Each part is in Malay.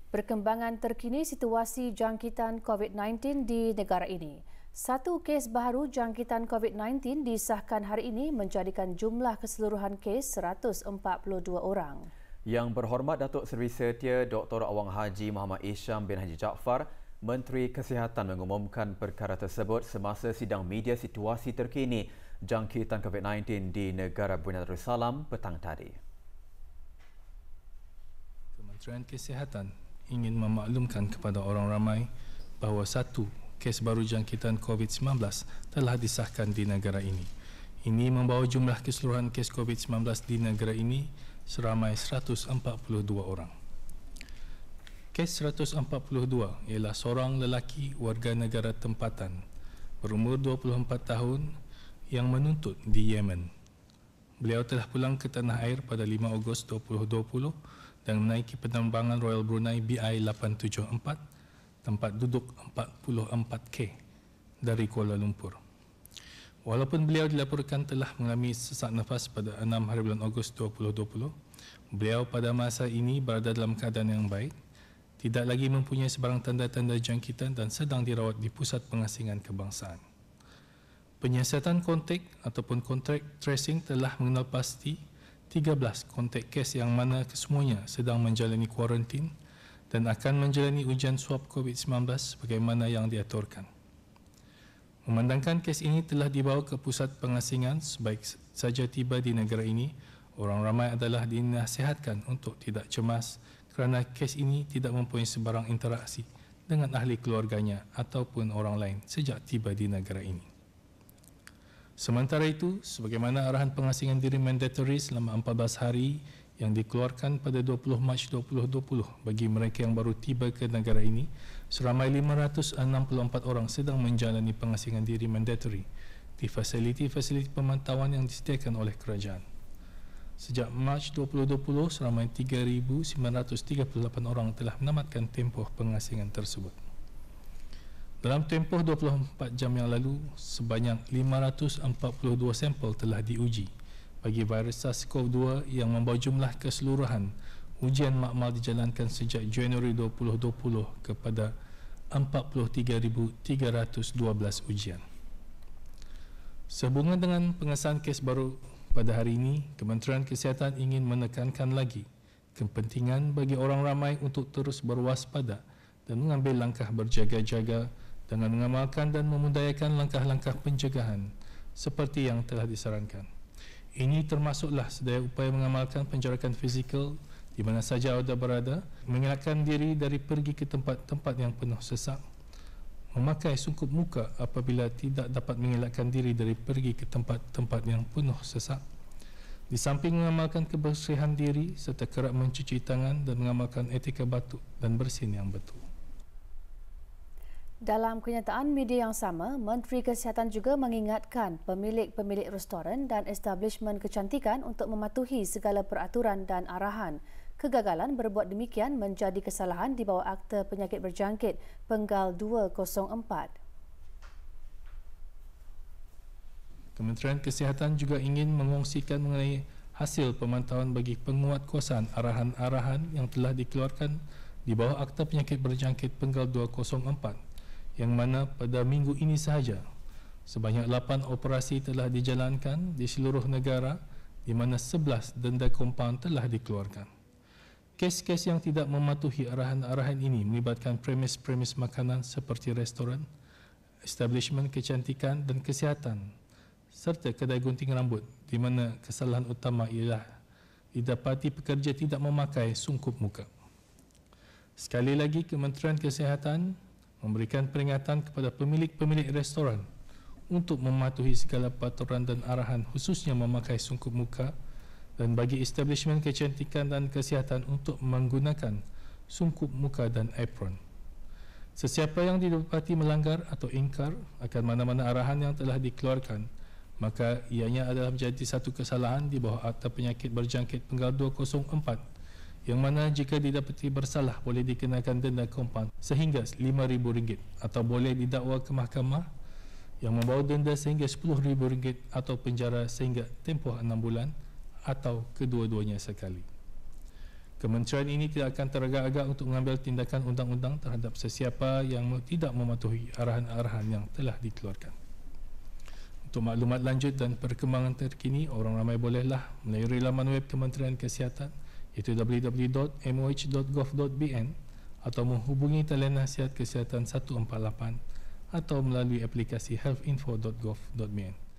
Perkembangan terkini situasi jangkitan COVID-19 di negara ini. Satu kes baru jangkitan COVID-19 disahkan hari ini menjadikan jumlah keseluruhan kes 142 orang. Yang berhormat Datuk Seri Setia Dr. Awang Haji Muhammad Isham bin Haji Jaafar, Menteri Kesihatan mengumumkan perkara tersebut semasa sidang media situasi terkini jangkitan COVID-19 di negara Brunei Darussalam petang tadi. Kementerian Kesihatan ingin memaklumkan kepada orang ramai bahawa satu kes baru jangkitan COVID-19 telah disahkan di negara ini. Ini membawa jumlah keseluruhan kes COVID-19 di negara ini seramai 142 orang. Kes 142 ialah seorang lelaki warga negara tempatan berumur 24 tahun yang menuntut di Yemen. Beliau telah pulang ke tanah air pada 5 Ogos 2020 dan menaiki penerbangan Royal Brunei BI-874, tempat duduk 44K dari Kuala Lumpur. Walaupun beliau dilaporkan telah mengalami sesak nafas pada 6 hari bulan Ogos 2020, beliau pada masa ini berada dalam keadaan yang baik, tidak lagi mempunyai sebarang tanda-tanda jangkitan dan sedang dirawat di Pusat Pengasingan Kebangsaan. Penyiasatan kontak ataupun kontak tracing telah mengenal pasti 13 kontak kes yang mana kesemuanya sedang menjalani kuarantin dan akan menjalani ujian swab COVID-19 sebagaimana yang diaturkan. Memandangkan kes ini telah dibawa ke pusat pengasingan sebaik saja tiba di negara ini, orang ramai adalah dinasihatkan untuk tidak cemas kerana kes ini tidak mempunyai sebarang interaksi dengan ahli keluarganya ataupun orang lain sejak tiba di negara ini. Sementara itu, sebagaimana arahan pengasingan diri mandatory selama 14 hari yang dikeluarkan pada 20 Mac 2020 bagi mereka yang baru tiba ke negara ini, seramai 564 orang sedang menjalani pengasingan diri mandatory di fasiliti-fasiliti pemantauan yang disediakan oleh kerajaan. Sejak Mac 2020, seramai 3,938 orang telah menamatkan tempoh pengasingan tersebut. Dalam tempoh 24 jam yang lalu, sebanyak 542 sampel telah diuji bagi virus SARS-CoV-2 yang membawa jumlah keseluruhan ujian makmal dijalankan sejak Januari 2020 kepada 43,312 ujian. Sehubungan dengan pengesahan kes baru pada hari ini, Kementerian Kesihatan ingin menekankan lagi kepentingan bagi orang ramai untuk terus berwaspada dan mengambil langkah berjaga-jaga dengan mengamalkan dan memudayakan langkah-langkah pencegahan seperti yang telah disarankan. Ini termasuklah sedaya upaya mengamalkan penjarakan fizikal di mana saja anda berada, mengelakkan diri dari pergi ke tempat-tempat yang penuh sesak, memakai sungkup muka apabila tidak dapat mengelakkan diri dari pergi ke tempat-tempat yang penuh sesak, di samping mengamalkan kebersihan diri serta kerap mencuci tangan dan mengamalkan etika batuk dan bersin yang betul. Dalam kenyataan media yang sama, Menteri Kesihatan juga mengingatkan pemilik-pemilik restoran dan establishmen kecantikan untuk mematuhi segala peraturan dan arahan. Kegagalan berbuat demikian menjadi kesalahan di bawah Akta Penyakit Berjangkit Penggal 204. Kementerian Kesihatan juga ingin mengongsikan mengenai hasil pemantauan bagi penguatkuasaan arahan-arahan yang telah dikeluarkan di bawah Akta Penyakit Berjangkit Penggal 204, yang mana pada minggu ini sahaja sebanyak 8 operasi telah dijalankan di seluruh negara di mana 11 denda kompaun telah dikeluarkan. Kes-kes yang tidak mematuhi arahan-arahan ini melibatkan premis-premis makanan seperti restoran, establishmen kecantikan dan kesihatan serta kedai gunting rambut di mana kesalahan utama ialah didapati pekerja tidak memakai sungkup muka. Sekali lagi, Kementerian Kesihatan memberikan peringatan kepada pemilik-pemilik restoran untuk mematuhi segala peraturan dan arahan khususnya memakai sungkup muka dan bagi establishmen kecantikan dan kesihatan untuk menggunakan sungkup muka dan apron. Sesiapa yang didapati melanggar atau ingkar akan mana-mana arahan yang telah dikeluarkan, maka ianya adalah menjadi satu kesalahan di bawah Akta Penyakit Berjangkit Penggal 204, yang mana jika didapati bersalah boleh dikenakan denda kompaun sehingga RM5,000 atau boleh didakwa ke mahkamah yang membawa denda sehingga RM10,000 atau penjara sehingga tempoh 6 bulan atau kedua-duanya sekali. Kementerian ini tidak akan teragak-agak untuk mengambil tindakan undang-undang terhadap sesiapa yang tidak mematuhi arahan-arahan yang telah dikeluarkan. Untuk maklumat lanjut dan perkembangan terkini, orang ramai bolehlah melalui laman web Kementerian Kesihatan iaitu www.moh.gov.bn atau menghubungi talian nasihat kesihatan 148 atau melalui aplikasi healthinfo.gov.bn.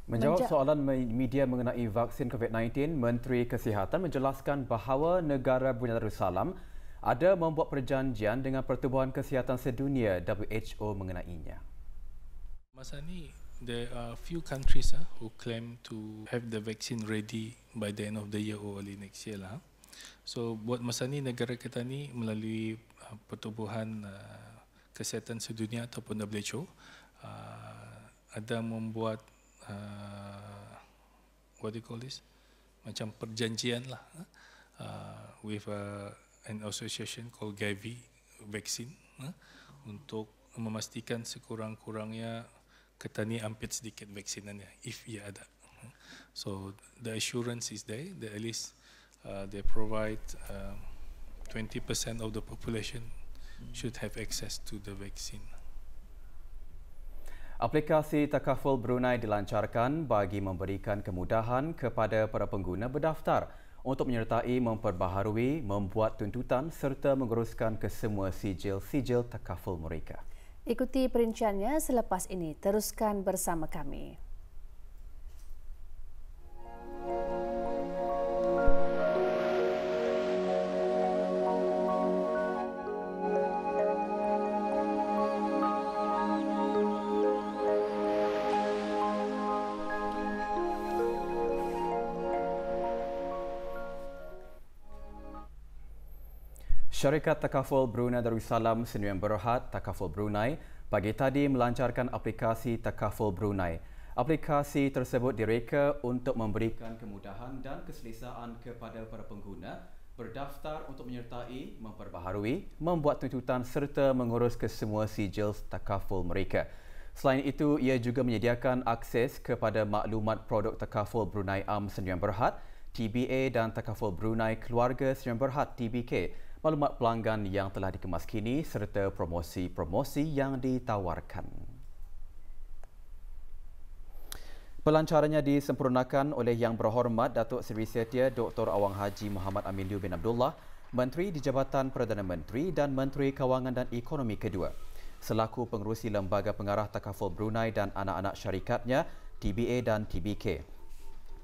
Menjawab soalan media mengenai vaksin COVID-19, Menteri Kesihatan menjelaskan bahawa negara Brunei Darussalam ada membuat perjanjian dengan Pertubuhan Kesihatan Sedunia WHO mengenainya. Masa ni, there are few countries who claim to have the vaccine ready by the end of the year or early next year lah. So buat masa ni negara kita ni melalui Pertubuhan Kesihatan Sedunia ataupun WHO ada membuat what do you call this? Macam perjanjian lah with an association called Gavi Vaccine untuk memastikan sekurang-kurangnya kita ni ambil sedikit vaksinannya if ia ada. So the assurance is there that at least they provide 20% of the population should have access to the vaccine. Aplikasi Takaful Brunei dilancarkan bagi memberikan kemudahan kepada para pengguna berdaftar untuk menyertai, memperbaharui, membuat tuntutan serta menguruskan kesemua sijil-sijil takaful mereka. Ikuti perinciannya selepas ini. Teruskan bersama kami. Syarikat Takaful Brunei Darussalam Sdn Berhad Takaful Brunei pagi tadi melancarkan aplikasi Takaful Brunei. Aplikasi tersebut direka untuk memberikan kemudahan dan keselesaan kepada para pengguna berdaftar untuk menyertai, memperbaharui, membuat tuntutan serta mengurus kesemua sijil takaful mereka. Selain itu, ia juga menyediakan akses kepada maklumat produk Takaful Brunei Am Sdn Berhad, TBA dan Takaful Brunei Keluarga Sdn Berhad TBK, maklumat pelanggan yang telah dikemas kini serta promosi-promosi yang ditawarkan. Pelancarannya disempurnakan oleh Yang Berhormat Datuk Seri Setia Dr. Awang Haji Muhammad Aminuddin bin Abdullah, Menteri di Jabatan Perdana Menteri dan Menteri Kewangan dan Ekonomi kedua, selaku pengerusi Lembaga Pengarah Takaful Brunei dan anak-anak syarikatnya TBA dan TBK.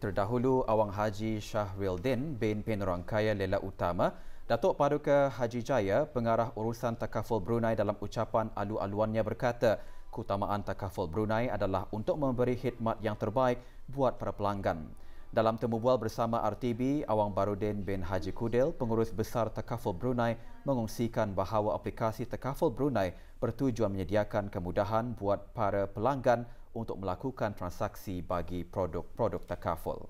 Terdahulu, Awang Haji Shahrildin bin Penerangkaya Lela Utama, Datuk Paduka Haji Jaya, Pengarah Urusan Takaful Brunei dalam ucapan alu-aluannya berkata, keutamaan Takaful Brunei adalah untuk memberi khidmat yang terbaik buat para pelanggan. Dalam temu bual bersama RTB, Awang Barudin bin Haji Kudil, Pengurus Besar Takaful Brunei, mengungsikan bahawa aplikasi Takaful Brunei bertujuan menyediakan kemudahan buat para pelanggan untuk melakukan transaksi bagi produk-produk takaful.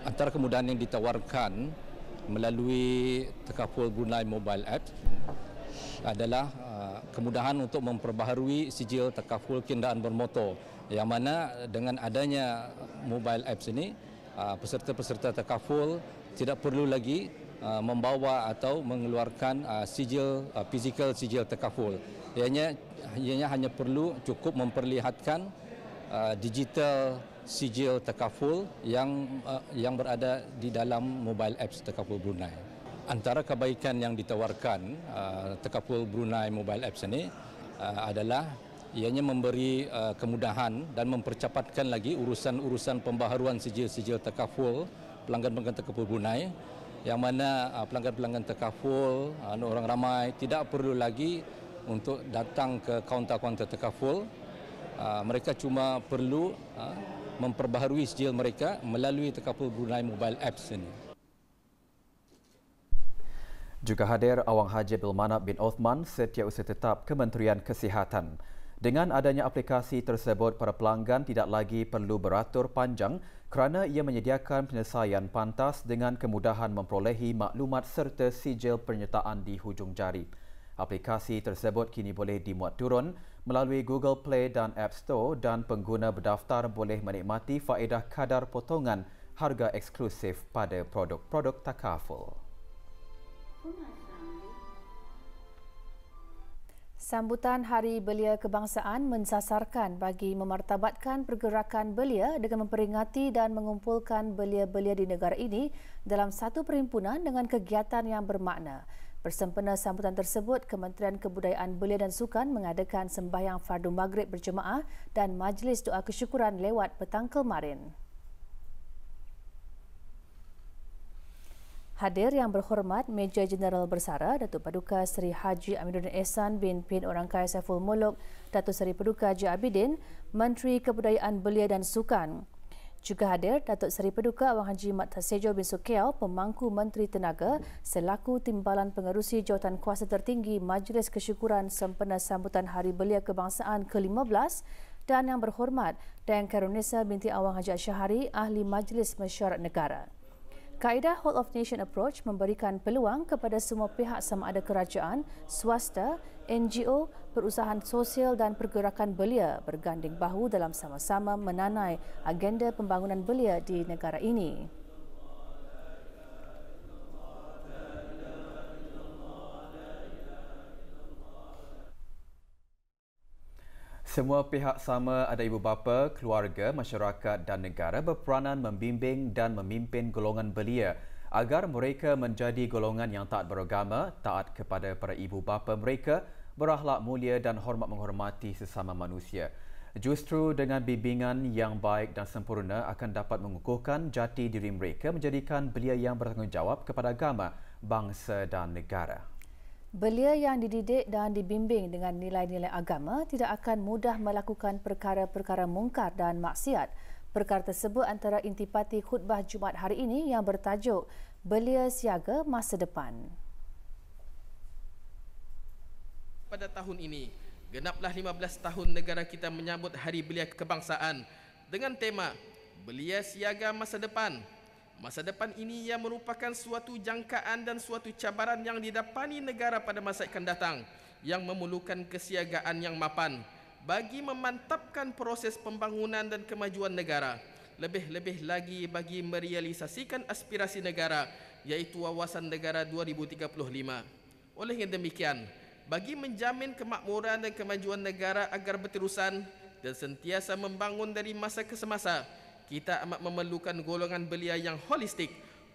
Antara kemudahan yang ditawarkan melalui Takaful Brunei Mobile App adalah kemudahan untuk memperbaharui sijil takaful kenderaan bermotor, yang mana dengan adanya mobile apps ini peserta-peserta takaful tidak perlu lagi membawa atau mengeluarkan sijil fizikal sijil takaful. Ianya hanya perlu cukup memperlihatkan digital sijil takaful yang berada di dalam mobile apps Takaful Brunei. Antara kebaikan yang ditawarkan Takaful Brunei mobile apps ini adalah ianya memberi kemudahan dan mempercepatkan lagi urusan-urusan pembaharuan sijil-sijil takaful pelanggan-pelanggan Takaful Brunei, yang mana pelanggan-pelanggan takaful orang ramai tidak perlu lagi untuk datang ke kaunter-kaunter takaful. Mereka cuma perlu memperbaharui sijil mereka melalui Takaful Brunei Mobile Apps ini. Juga hadir Awang Haji Abdul Manap bin Othman, Setiausaha Tetap Kementerian Kesihatan. Dengan adanya aplikasi tersebut, para pelanggan tidak lagi perlu beratur panjang kerana ia menyediakan penyelesaian pantas dengan kemudahan memperolehi maklumat serta sijil penyertaan di hujung jari. Aplikasi tersebut kini boleh dimuat turun melalui Google Play dan App Store dan pengguna berdaftar boleh menikmati faedah kadar potongan harga eksklusif pada produk-produk takaful. Sambutan Hari Belia Kebangsaan mensasarkan bagi memartabatkan pergerakan belia dengan memperingati dan mengumpulkan belia-belia di negara ini dalam satu perhimpunan dengan kegiatan yang bermakna. Bersempena sambutan tersebut, Kementerian Kebudayaan Belia dan Sukan mengadakan sembahyang fardu maghrib berjemaah dan majlis doa kesyukuran lewat petang kemarin. Hadir yang berhormat Major Jeneral Bersara Datuk Paduka Seri Haji Amiruddin Ehsan bin Orang Kaya Saiful Muluk, Datuk Seri Paduka Haji Abidin, Menteri Kebudayaan Belia dan Sukan. Juga hadir Datuk Seri Paduka Awang Haji Mat Tasejo bin Sukiau, Pemangku Menteri Tenaga, selaku Timbalan Pengerusi Jawatan Kuasa Tertinggi Majlis Kesyukuran sempena sambutan Hari Belia Kebangsaan ke-15, dan yang berhormat Dayang Kairunisa binti Awang Haji Asyahari, Ahli Majlis Mesyuarat Negara. Kaedah Whole of Nation Approach memberikan peluang kepada semua pihak sama ada kerajaan, swasta, NGO, perusahaan sosial dan pergerakan belia berganding bahu dalam sama-sama menanai agenda pembangunan belia di negara ini. Semua pihak sama ada ibu bapa, keluarga, masyarakat dan negara berperanan membimbing dan memimpin golongan belia agar mereka menjadi golongan yang taat beragama, taat kepada para ibu bapa mereka, berakhlak mulia dan hormat menghormati sesama manusia. Justru dengan bimbingan yang baik dan sempurna akan dapat mengukuhkan jati diri mereka menjadikan belia yang bertanggungjawab kepada agama, bangsa dan negara. Belia yang dididik dan dibimbing dengan nilai-nilai agama tidak akan mudah melakukan perkara-perkara mungkar dan maksiat. Perkara tersebut antara intipati khutbah Jumaat hari ini yang bertajuk Belia Siaga Masa Depan. Pada tahun ini, genaplah 15 tahun negara kita menyambut Hari Belia Kebangsaan dengan tema Belia Siaga Masa Depan. Masa depan ini yang merupakan suatu jangkaan dan suatu cabaran yang didapani negara pada masa akan datang yang memerlukan kesiagaan yang mapan bagi memantapkan proses pembangunan dan kemajuan negara. Lebih-lebih lagi bagi merealisasikan aspirasi negara iaitu Wawasan Negara 2035. Oleh yang demikian, bagi menjamin kemakmuran dan kemajuan negara agar berterusan dan sentiasa membangun dari masa ke semasa, kita amat memerlukan golongan belia yang holistik,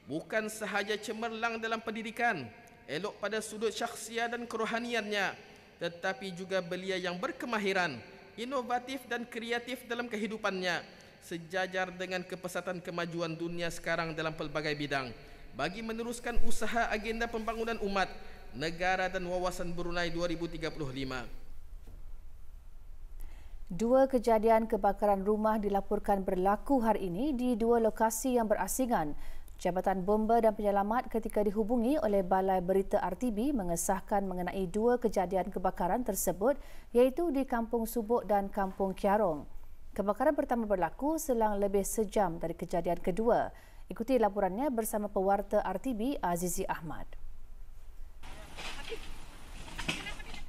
bukan sahaja cemerlang dalam pendidikan, elok pada sudut syakhsia dan kerohaniannya, tetapi juga belia yang berkemahiran, inovatif dan kreatif dalam kehidupannya, sejajar dengan kepesatan kemajuan dunia sekarang dalam pelbagai bidang, bagi meneruskan usaha agenda pembangunan umat, negara dan wawasan Brunei 2035. Dua kejadian kebakaran rumah dilaporkan berlaku hari ini di dua lokasi yang berasingan. Jabatan Bomba dan Penyelamat ketika dihubungi oleh Balai Berita RTB mengesahkan mengenai dua kejadian kebakaran tersebut iaitu di Kampung Subuk dan Kampung Kiarong. Kebakaran pertama berlaku selang lebih sejam dari kejadian kedua. Ikuti laporannya bersama pewarta RTB Azizi Ahmad.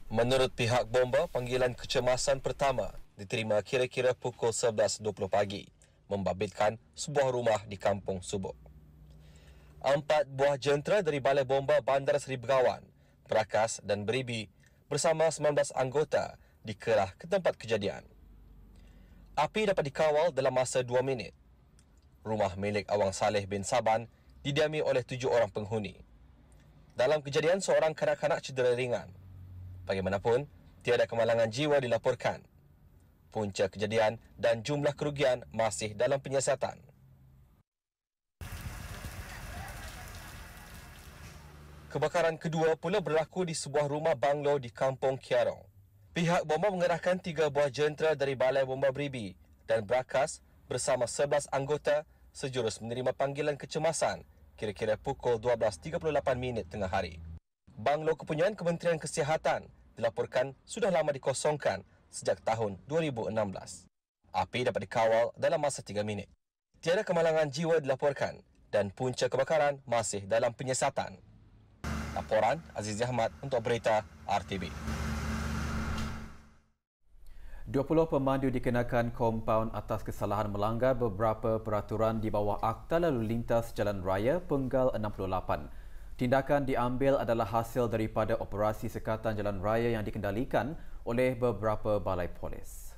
Menurut pihak Bomba, panggilan kecemasan pertama diterima kira-kira pukul 11.20 pagi, membabitkan sebuah rumah di Kampung Subuk. 4 buah jentera dari Balai Bomba Bandar Seri Begawan, Berakas dan Beribi bersama 19 anggota dikerah ke tempat kejadian. Api dapat dikawal dalam masa 2 minit. Rumah milik Awang Saleh bin Saban didiami oleh 7 orang penghuni. Dalam kejadian, seorang kanak-kanak cedera ringan. Bagaimanapun, tiada kemalangan jiwa dilaporkan. Punca kejadian dan jumlah kerugian masih dalam penyiasatan. Kebakaran kedua pula berlaku di sebuah rumah banglo di Kampung Kiarong. Pihak Bomba mengerahkan 3 buah jentera dari Balai Bomba Beribi dan Berakas bersama 11 anggota sejurus menerima panggilan kecemasan kira-kira pukul 12.38 tengah hari. Banglo kepunyaan Kementerian Kesihatan dilaporkan sudah lama dikosongkan sejak tahun 2016. Api dapat dikawal dalam masa 3 minit. Tiada kemalangan jiwa dilaporkan dan punca kebakaran masih dalam penyiasatan. Laporan Aziz Ahmad untuk berita RTB. 20 pemandu dikenakan kompaun atas kesalahan melanggar beberapa peraturan di bawah Akta Lalu Lintas Jalan Raya Penggal 68. Tindakan diambil adalah hasil daripada operasi sekatan jalan raya yang dikendalikan oleh beberapa balai polis.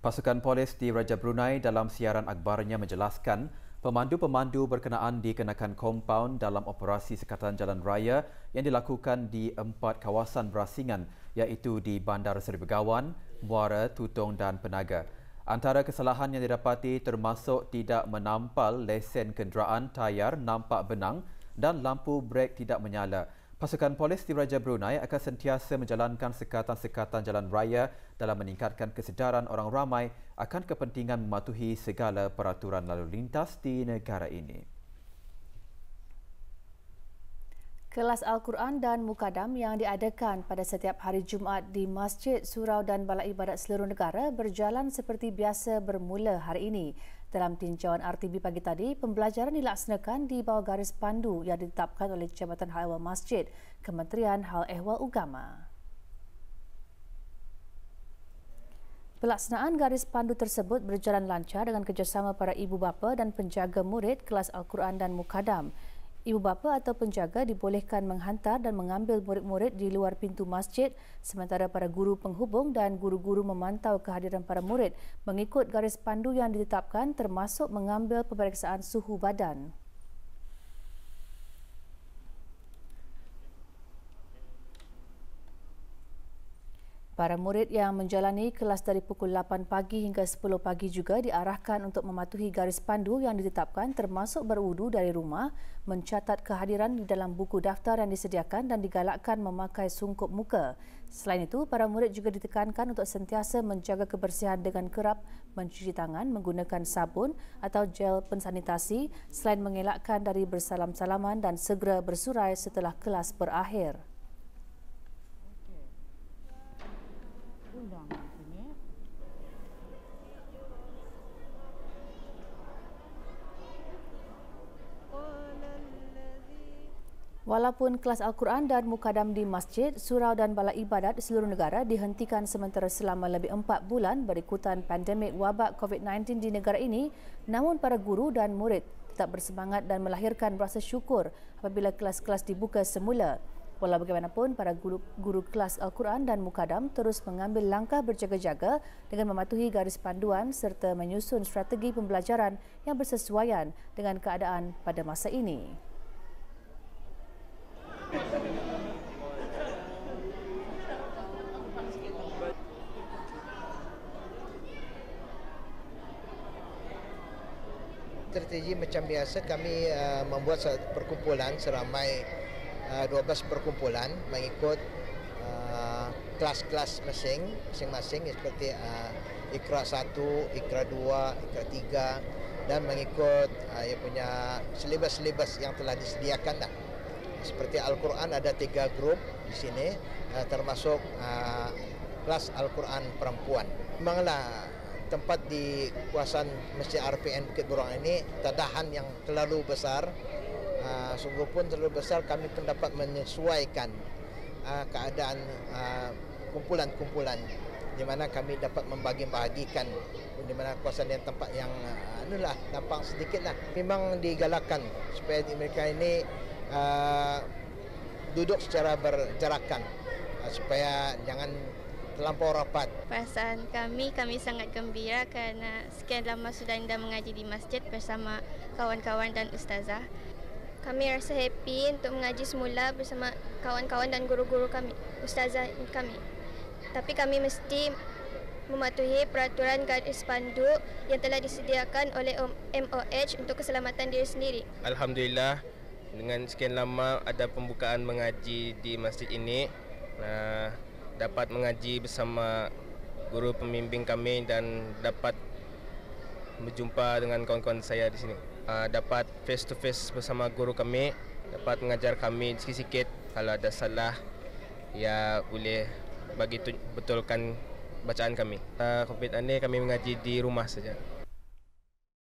Pasukan polis di Raja Brunei dalam siaran akhbarnya menjelaskan pemandu-pemandu berkenaan dikenakan kompaun dalam operasi sekatan jalan raya yang dilakukan di 4 kawasan berasingan iaitu di Bandar Seri Begawan, Muara, Tutong dan Penaga. Antara kesalahan yang didapati termasuk tidak menampal lesen kenderaan tayar nampak benang dan lampu brek tidak menyala. Pasukan polis di Raja Brunei akan sentiasa menjalankan sekatan-sekatan jalan raya dalam meningkatkan kesedaran orang ramai akan kepentingan mematuhi segala peraturan lalu lintas di negara ini. Kelas Al-Quran dan Mukadam yang diadakan pada setiap hari Jumaat di masjid, surau dan balai ibadat seluruh negara berjalan seperti biasa bermula hari ini. Dalam tinjauan RTB pagi tadi, pembelajaran dilaksanakan di bawah garis pandu yang ditetapkan oleh Jabatan Hal Ehwal Masjid, Kementerian Hal Ehwal Agama. Pelaksanaan garis pandu tersebut berjalan lancar dengan kerjasama para ibu bapa dan penjaga murid kelas Al-Quran dan Mukadam. Ibu bapa atau penjaga dibolehkan menghantar dan mengambil murid-murid di luar pintu masjid, sementara para guru penghubung dan guru-guru memantau kehadiran para murid mengikut garis pandu yang ditetapkan termasuk mengambil pemeriksaan suhu badan. Para murid yang menjalani kelas dari pukul 8 pagi hingga 10 pagi juga diarahkan untuk mematuhi garis pandu yang ditetapkan termasuk berwudu dari rumah, mencatat kehadiran di dalam buku daftar yang disediakan dan digalakkan memakai sungkup muka. Selain itu, para murid juga ditekankan untuk sentiasa menjaga kebersihan dengan kerap mencuci tangan menggunakan sabun atau gel pensanitasi selain mengelakkan dari bersalam-salaman dan segera bersurai setelah kelas berakhir. Walaupun kelas Al-Quran dan Mukadam di masjid, surau dan balai ibadat di seluruh negara dihentikan sementara selama lebih 4 bulan berikutan pandemik wabak COVID-19 di negara ini, namun para guru dan murid tetap bersemangat dan melahirkan rasa syukur apabila kelas-kelas dibuka semula. Walau bagaimanapun, para guru kelas Al-Quran dan Mukadam terus mengambil langkah berjaga-jaga dengan mematuhi garis panduan serta menyusun strategi pembelajaran yang bersesuaian dengan keadaan pada masa ini. Strategi macam biasa kami membuat perkumpulan seramai 12 perkumpulan mengikut kelas-kelas masing-masing seperti Iqra 1, Iqra 2, Iqra 3 dan mengikut ia punya silibus-silibus yang telah disediakan dah. Seperti Al-Quran ada 3 grup di sini termasuk kelas Al-Quran perempuan. Memanglah tempat di kawasan Masjid RPN Bukit Burang ini tadahan yang terlalu besar. Sungguh pun terlalu besar, kami pun dapat menyesuaikan keadaan kumpulan-kumpulan di mana kami dapat membagi-bahagikan di mana kawasan yang tempat yang nampak sedikitlah. Memang digalakkan supaya mereka ini duduk secara berjarakan supaya jangan terlampau rapat. Perasaan kami sangat gembira kerana sekian lama sudah anda mengaji di masjid bersama kawan-kawan dan ustazah. Kami rasa happy untuk mengaji semula bersama kawan-kawan dan guru-guru kami, ustazah kami. Tapi kami mesti mematuhi peraturan garis pandu yang telah disediakan oleh MOH untuk keselamatan diri sendiri. Alhamdulillah, dengan sekian lama ada pembukaan mengaji di masjid ini, dapat mengaji bersama guru pembimbing kami dan dapat berjumpa dengan kawan-kawan saya di sini. Dapat face to face bersama guru kami, dapat mengajar kami sikit-sikit. Kalau ada salah, ya boleh bagi betulkan bacaan kami. COVID ini kami mengaji di rumah saja.